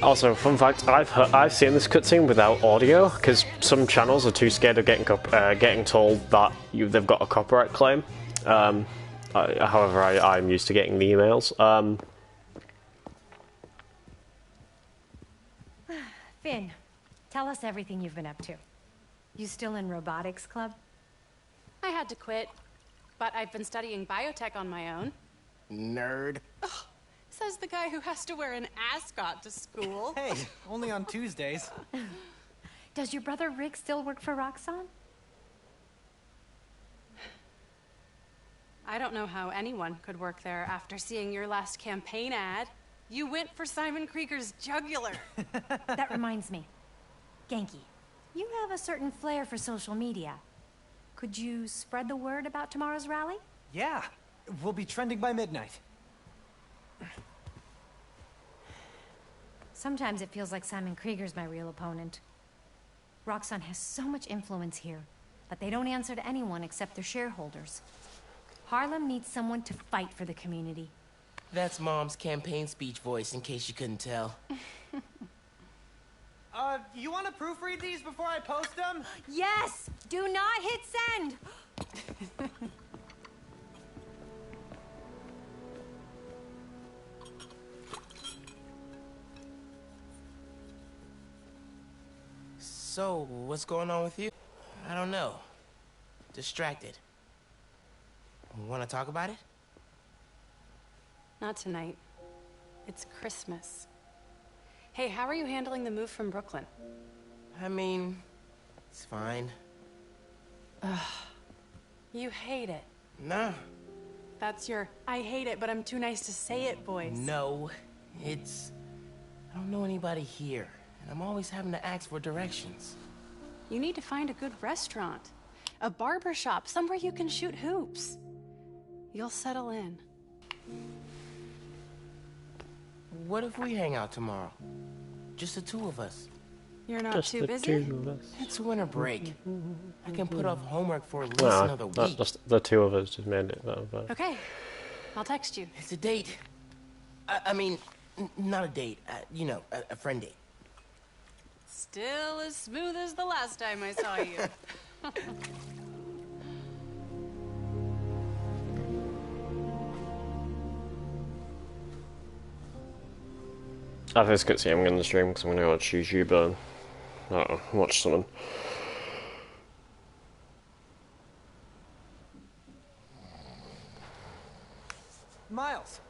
Also, fun fact: I've seen this cutscene without audio because some channels are too scared of getting told that they've got a copyright claim. However, I'm used to getting the emails. Finn, tell us everything you've been up to. You still in robotics club? I had to quit, but I've been studying biotech on my own. Nerd. Ugh, says the guy who has to wear an ascot to school. Hey, only on Tuesdays. Does your brother Rick still work for Roxxon? I don't know how anyone could work there after seeing your last campaign ad. You went for Simon Krieger's jugular. That reminds me. Genki, you have a certain flair for social media. Could you spread the word about tomorrow's rally? Yeah, we'll be trending by midnight. Sometimes it feels like Simon Krieger's my real opponent. Roxxon has so much influence here, but they don't answer to anyone except their shareholders. Harlem needs someone to fight for the community. That's Mom's campaign speech voice, in case you couldn't tell. You want to proofread these before I post them? Yes! Do not hit send! So, what's going on with you? I don't know. Distracted. Want to talk about it? Not tonight. It's Christmas. Hey, how are you handling the move from Brooklyn? I mean, it's fine. You hate it. Nah. That's your I hate it, but I'm too nice to say it voice. No, it's... I don't know anybody here, and I'm always having to ask for directions. You need to find a good restaurant. A barber shop, somewhere you can shoot hoops. You'll settle in. What if we hang out tomorrow? Just the two of us. You're not Just too the busy? two of us. It's winter break. I can put off homework for at least No, another that's week. just the two of us just made it. But Okay, I'll text you. It's a date. I mean, not a date. You know, a friend date. Still as smooth as the last time I saw you. I think it's good to see him in the stream because I'm going to watch YouTube and watch something. Miles,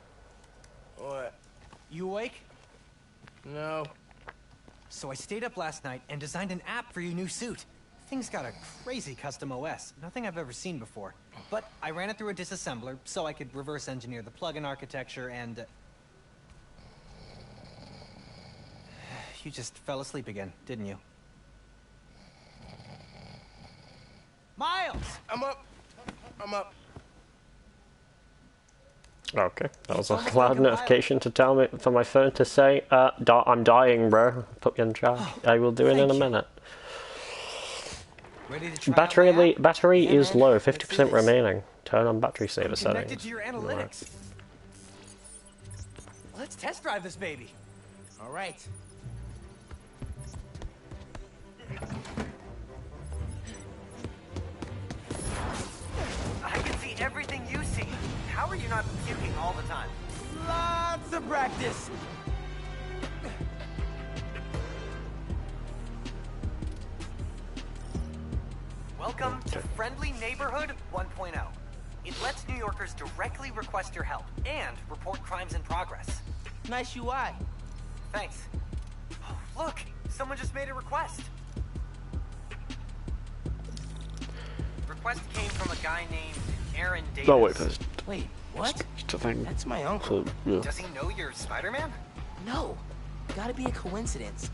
What? you awake? No. So I stayed up last night and designed an app for your new suit. Thing's got a crazy custom OS, nothing I've ever seen before. But I ran it through a disassembler so I could reverse engineer the plugin architecture and... You just fell asleep again, didn't you? Miles! I'm up. I'm up. Okay, that was a loud notification to tell me for my phone to say, I'm dying, bro. Put me on charge. I will do it in a minute. Ready to try out my app? Battery Yeah, is man. low, Let's do 50% this. remaining. Turn on battery saver I'm settings. connected to your analytics. Let's test drive this baby. All right. I can see everything you see. How are you not puking all the time? Lots of practice. Welcome to Friendly Neighborhood 1.0. It lets New Yorkers directly request your help and report crimes in progress. Nice UI. Thanks. Oh, look, someone just made a request. Request came from a guy named Aaron Davis. Oh, wait, first. Wait, what? Just a thing. That's my uncle. Yeah. Does he know you're Spider-Man? No. Gotta be a coincidence.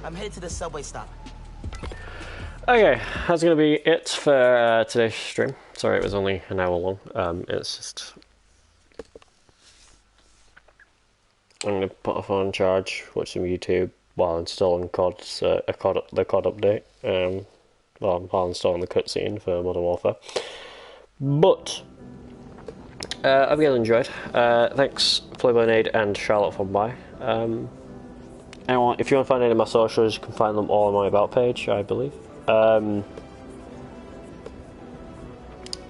I'm headed to the subway stop. Okay, that's going to be it for today's stream. Sorry, it was only an hour long. It's just... I'm going to put a phone on charge, watch some YouTube while installing COD's, the COD update. While installing the cutscene for Modern Warfare. But, I hope you guys enjoyed. Thanks, Flaybonade and Charlotte for by. Anyway, if you want to find any of my socials, you can find them all on my About page, I believe. I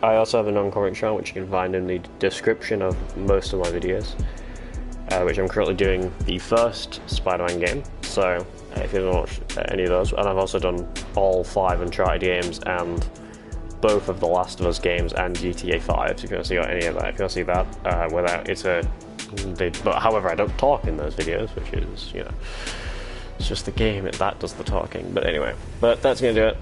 also have a non-comic channel which you can find in the description of most of my videos, which I'm currently doing the first Spider-Man game, so if you haven't watched any of those, and I've also done all 5 Uncharted games and both of the Last of Us games and GTA 5, so if you want to see any of that, if you want to see that, without but however I don't talk in those videos, which is, you know, it's just the game that does the talking. But anyway, that's going to do it.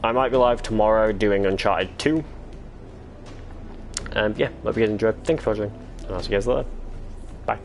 I might be live tomorrow doing Uncharted 2. And yeah, hope you guys enjoyed. Thank you for watching. And I'll see you guys later. Bye.